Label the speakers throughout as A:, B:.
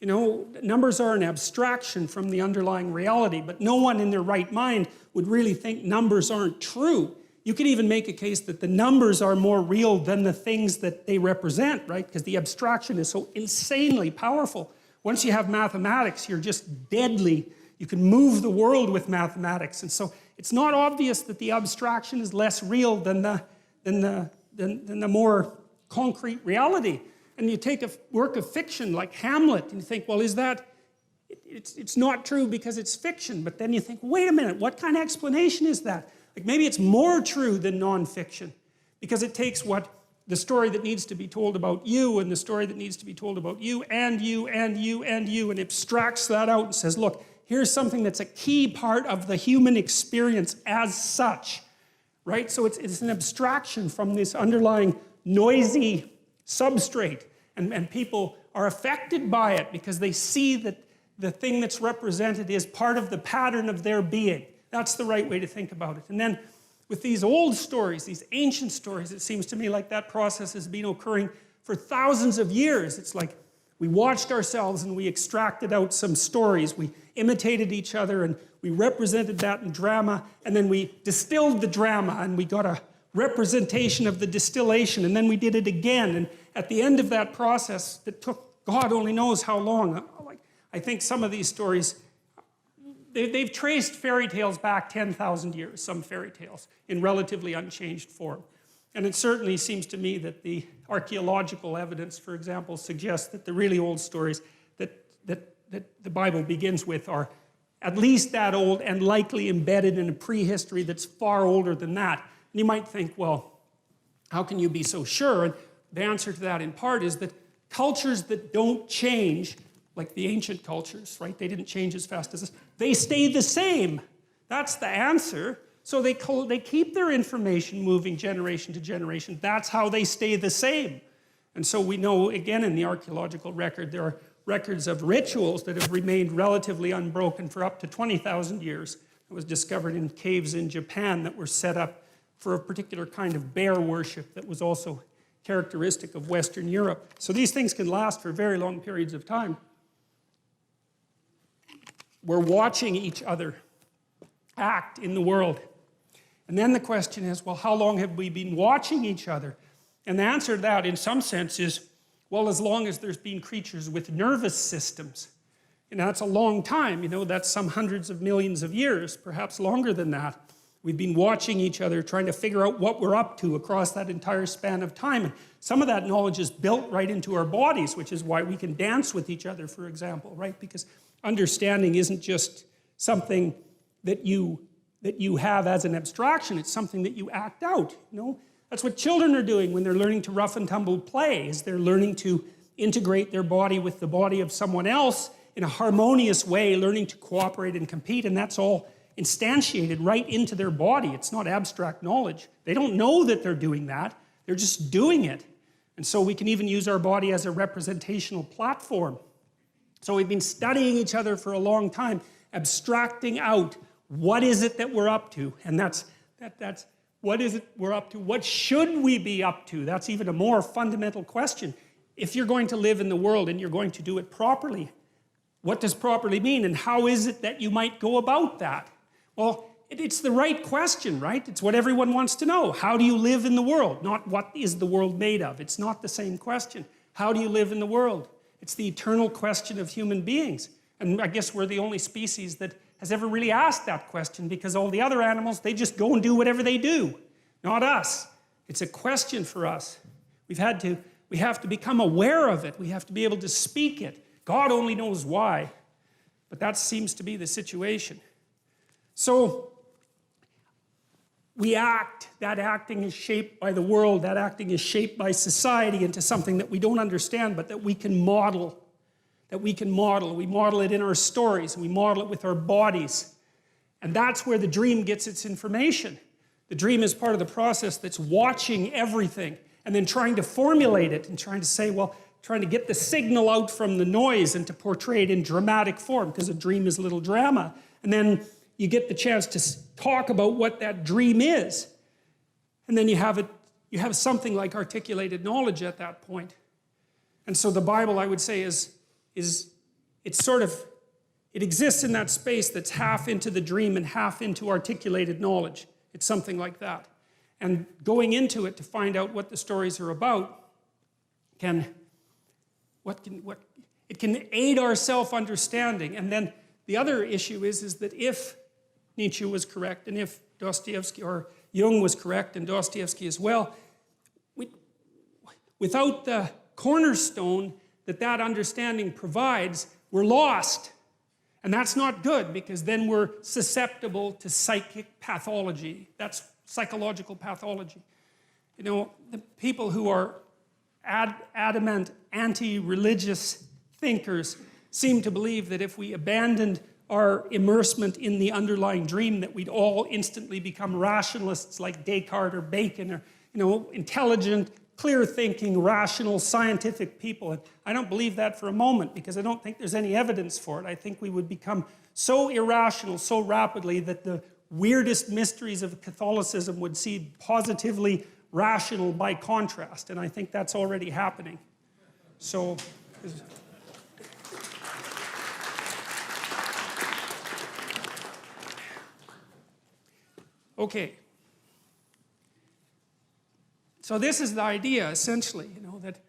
A: You know, numbers are an abstraction from the underlying reality, but no one in their right mind would really think numbers aren't true. You could even make a case that the numbers are more real than the things that they represent, right? Because the abstraction is so insanely powerful. Once you have mathematics, you're just deadly. You can move the world with mathematics. And so it's not obvious that the abstraction is less real than the more concrete reality. And you take a work of fiction like Hamlet and you think, well, is that, it's not true because it's fiction. But then you think, wait a minute, what kind of explanation is that? Like maybe it's more true than nonfiction because it takes the story that needs to be told about you and the story that needs to be told about you and you and you and you and abstracts that out and says, look, here's something that's a key part of the human experience as such, right? So it's an abstraction from this underlying noisy substrate and people are affected by it because they see that the thing that's represented is part of the pattern of their being. That's the right way to think about it. And then with these old stories, these ancient stories, it seems to me like that process has been occurring for thousands of years. It's like we watched ourselves and we extracted out some stories. We imitated each other and we represented that in drama, and then we distilled the drama and we got a representation of the distillation, and then we did it again. And at the end of that process that took God only knows how long, I think some of these stories, they've traced fairy tales back 10,000 years, some fairy tales, in relatively unchanged form. And it certainly seems to me that the archaeological evidence, for example, suggests that the really old stories that the Bible begins with are at least that old and likely embedded in a prehistory that's far older than that. And you might think, well, how can you be so sure? And the answer to that in part is that cultures that don't change, like the ancient cultures, right? They didn't change as fast as us. They stay the same. That's the answer. So they keep their information moving generation to generation. That's how they stay the same. And so we know, again, in the archaeological record, there are records of rituals that have remained relatively unbroken for up to 20,000 years. It was discovered in caves in Japan that were set up for a particular kind of bear worship that was also characteristic of Western Europe. So these things can last for very long periods of time. We're watching each other act in the world. And then the question is, well, how long have we been watching each other? And the answer to that, in some sense, is, well, as long as there's been creatures with nervous systems. You know, that's a long time. You know, that's some hundreds of millions of years, perhaps longer than that. We've been watching each other, trying to figure out what we're up to across that entire span of time. And some of that knowledge is built right into our bodies, which is why we can dance with each other, for example, right? Because understanding isn't just something that you have as an abstraction, it's something that you act out, you know? That's what children are doing when they're learning to rough and tumble play, is they're learning to integrate their body with the body of someone else in a harmonious way, learning to cooperate and compete, and that's all instantiated right into their body. It's not abstract knowledge. They don't know that they're doing that, they're just doing it. And so we can even use our body as a representational platform. So we've been studying each other for a long time, abstracting out what is it that we're up to, and that's what is it we're up to? What should we be up to? That's even a more fundamental question. If you're going to live in the world and you're going to do it properly, what does properly mean, and how is it that you might go about that? Well, it's the right question, right? It's what everyone wants to know. How do you live in the world? Not what is the world made of. It's not the same question. How do you live in the world? It's the eternal question of human beings. And I guess we're the only species that has ever really asked that question, because all the other animals, they just go and do whatever they do. Not us. It's a question for us. We have to become aware of it. We have to be able to speak it. God only knows why. But that seems to be the situation. So we act. That acting is shaped by the world. That acting is shaped by society into something that we don't understand, but that we can model. We model it in our stories, and we model it with our bodies. And that's where the dream gets its information. The dream is part of the process that's watching everything and then trying to formulate it and trying to say, well, trying to get the signal out from the noise and to portray it in dramatic form, because a dream is a little drama. And then you get the chance to talk about what that dream is. And then you have something like articulated knowledge at that point. And so the Bible, I would say, is it's sort of, it exists in that space that's half into the dream and half into articulated knowledge. It's something like that. And going into it to find out what the stories are about it can aid our self-understanding. And then the other issue is that if Nietzsche was correct, and if Dostoevsky or Jung was correct, and Dostoevsky as well, without the cornerstone that understanding provides, we're lost. And that's not good, because then we're susceptible to psychic pathology. That's psychological pathology. You know, the people who are adamant anti-religious thinkers seem to believe that if we abandoned our immersement in the underlying dream, that we'd all instantly become rationalists like Descartes or Bacon, or, you know, intelligent, clear-thinking, rational, scientific people. And I don't believe that for a moment, because I don't think there's any evidence for it. I think we would become so irrational so rapidly that the weirdest mysteries of Catholicism would seem positively rational by contrast. And I think that's already happening. So... Okay. So this is the idea, essentially, you know, that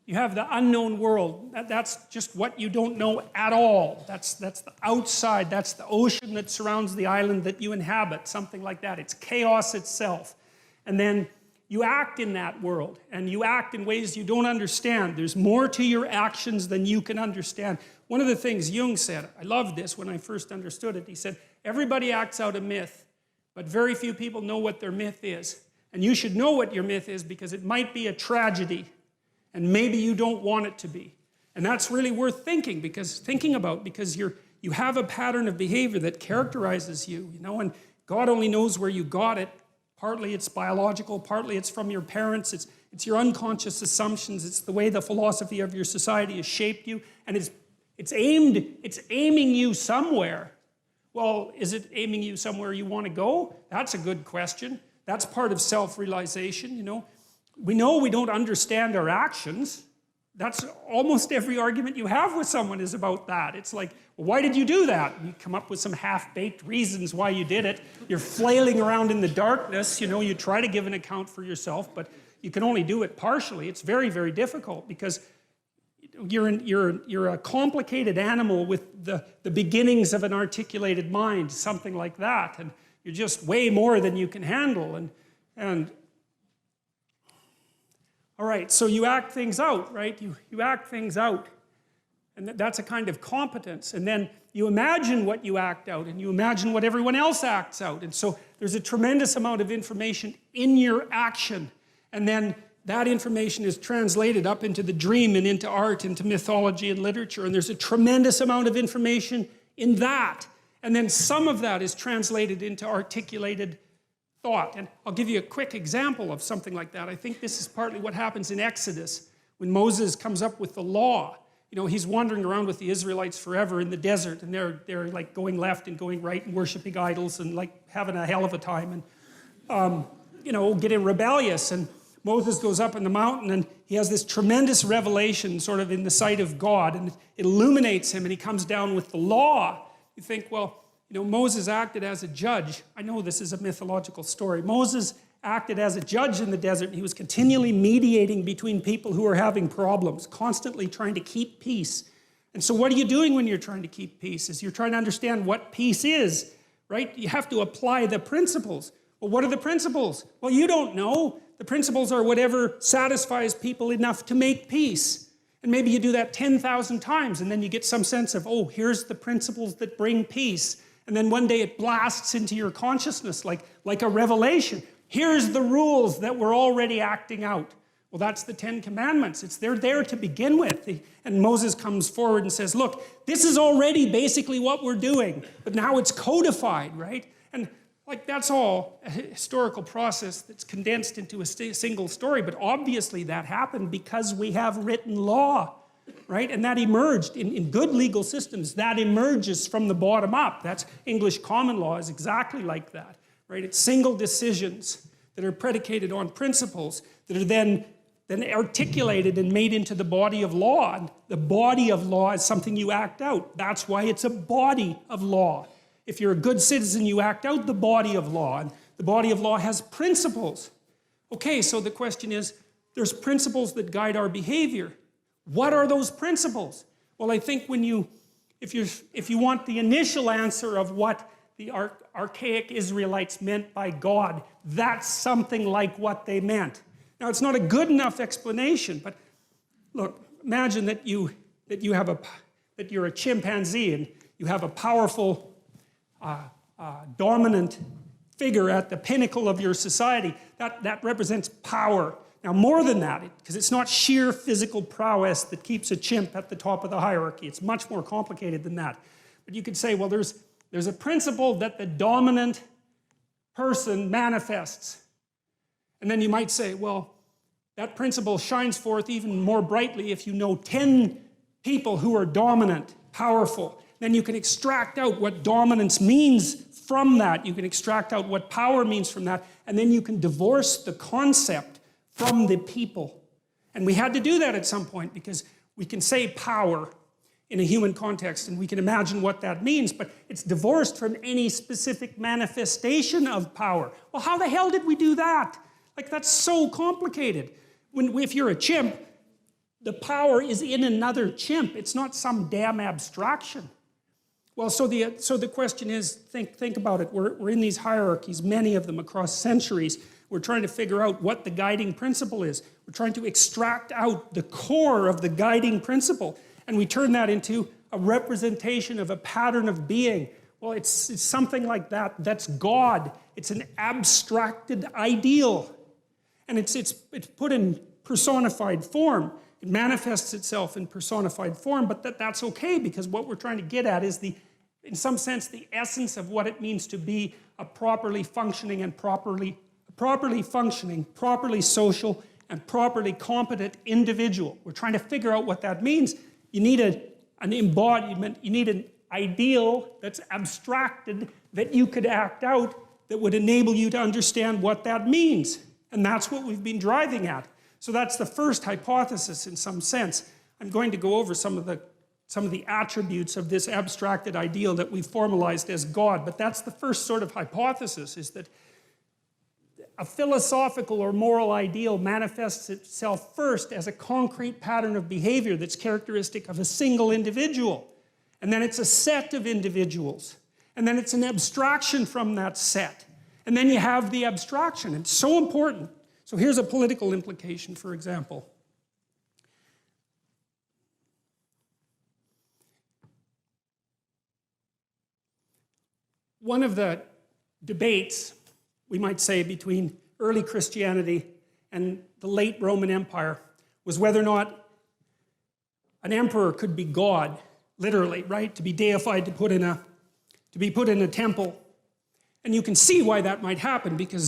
A: you have the unknown world. That's just what you don't know at all. That's the outside. That's the ocean that surrounds the island that you inhabit, something like that. It's chaos itself. And then you act in that world, and you act in ways you don't understand. There's more to your actions than you can understand. One of the things Jung said, I loved this when I first understood it, he said, everybody acts out a myth, but very few people know what their myth is. And you should know what your myth is, because it might be a tragedy, and maybe you don't want it to be. And that's really worth thinking about, because you have a pattern of behavior that characterizes you, you know, and God only knows where you got it. Partly it's biological, partly it's from your parents, it's your unconscious assumptions, it's the way the philosophy of your society has shaped you, and it's aiming you somewhere. Well, is it aiming you somewhere you want to go? That's a good question. That's part of self-realization, you know. We know we don't understand our actions. That's almost every argument you have with someone is about that. It's like, well, why did you do that? You come up with some half-baked reasons why you did it. You're flailing around in the darkness, you know, you try to give an account for yourself, but you can only do it partially. It's very, very difficult, because you're a complicated animal with the beginnings of an articulated mind, something like that, and you're just way more than you can handle. And all right, so you act things out, right? You act things out. And that's a kind of competence. And then you imagine what you act out, and you imagine what everyone else acts out. And so there's a tremendous amount of information in your action. And then that information is translated up into the dream and into art, into mythology and literature. And there's a tremendous amount of information in that. And then some of that is translated into articulated thought. And I'll give you a quick example of something like that. I think this is partly what happens in Exodus, when Moses comes up with the law. You know, he's wandering around with the Israelites forever in the desert, and they're like going left and going right and worshiping idols and like having a hell of a time, and you know, getting rebellious. And Moses goes up in the mountain, and he has this tremendous revelation sort of in the sight of God, and it illuminates him, and he comes down with the law. You think, well, you know, Moses acted as a judge. I know this is a mythological story. Moses acted as a judge in the desert, and he was continually mediating between people who are having problems, constantly trying to keep peace. And so what are you doing when you're trying to keep peace? Is you're trying to understand what peace is, right? You have to apply the principles. Well, what are the principles? Well, you don't know. The principles are whatever satisfies people enough to make peace. And maybe you do that 10,000 times, and then you get some sense of, oh, here's the principles that bring peace. And then one day it blasts into your consciousness like a revelation. Here's the rules that we're already acting out. Well, that's the 10 Commandments. They're there to begin with. And Moses comes forward and says, look, this is already basically what we're doing, but now it's codified, right? And like, that's all a historical process that's condensed into a single story, but obviously that happened because we have written law, right? And that emerged in good legal systems. That emerges from the bottom up. That's English common law is exactly like that, right? It's single decisions that are predicated on principles that are then then articulated and made into the body of law. And the body of law is something you act out. That's why it's a body of law. If you're a good citizen, you act out the body of law. And the body of law has principles. Okay, so the question is, there's principles that guide our behavior. What are those principles? Well, I think if you want the initial answer of what the archaic Israelites meant by God, that's something like what they meant. Now, it's not a good enough explanation, but look, imagine that you're a chimpanzee and you have a powerful, dominant figure at the pinnacle of your society. That represents power. Now, more than that, because it's not sheer physical prowess that keeps a chimp at the top of the hierarchy. It's much more complicated than that. But you could say, well, there's a principle that the dominant person manifests. And then you might say, well, that principle shines forth even more brightly if you know 10 people who are dominant, powerful. Then you can extract out what dominance means from that. You can extract out what power means from that. And then you can divorce the concept from the people. And we had to do that at some point because we can say power in a human context and we can imagine what that means, but it's divorced from any specific manifestation of power. Well, how the hell did we do that? Like, that's so complicated. If you're a chimp, the power is in another chimp. It's not some damn abstraction. Well, so the question is, think about it. We're in these hierarchies, many of them across centuries. We're trying to figure out what the guiding principle is. We're trying to extract out the core of the guiding principle. And we turn that into a representation of a pattern of being. Well, it's something like that. That's God. It's an abstracted ideal. And it's put in personified form. It manifests itself in personified form, but that's okay because what we're trying to get at is in some sense, the essence of what it means to be a properly functioning and properly social and properly competent individual. We're trying to figure out what that means. You need an embodiment, you need an ideal that's abstracted that you could act out that would enable you to understand what that means. And that's what we've been driving at. So that's the first hypothesis in some sense. I'm going to go over some of the attributes of this abstracted ideal that we've formalized as God, but that's the first sort of hypothesis, is that a philosophical or moral ideal manifests itself first as a concrete pattern of behavior that's characteristic of a single individual. And then it's a set of individuals. And then it's an abstraction from that set. And then you have the abstraction. It's so important. So here's a political implication, for example. One of the debates, we might say, between early Christianity and the late Roman Empire was whether or not an emperor could be God, literally, right? To be deified, to be put in a temple. And you can see why that might happen, because